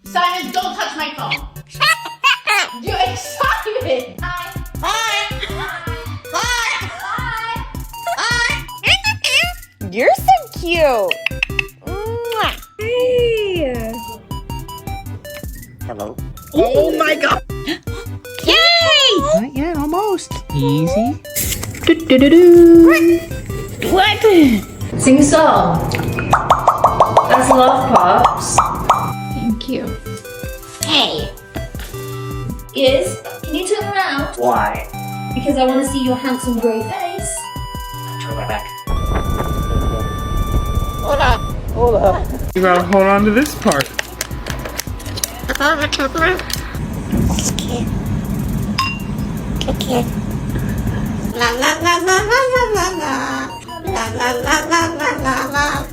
Simon, don't touch my phone. You're excited. Hi. Bye. Bye. Bye. You're so cute. Mwah. Hey. Hello. Oh my god. Yay! Not yet, almost. Easy. What? Sing a song. That's love, Pops. Thank you. Hey. Is, can you turn around? Why? Because I want to see your handsome grey face. Turn my back. You gotta hold on to this part. La la la la la la la la la la la la la la.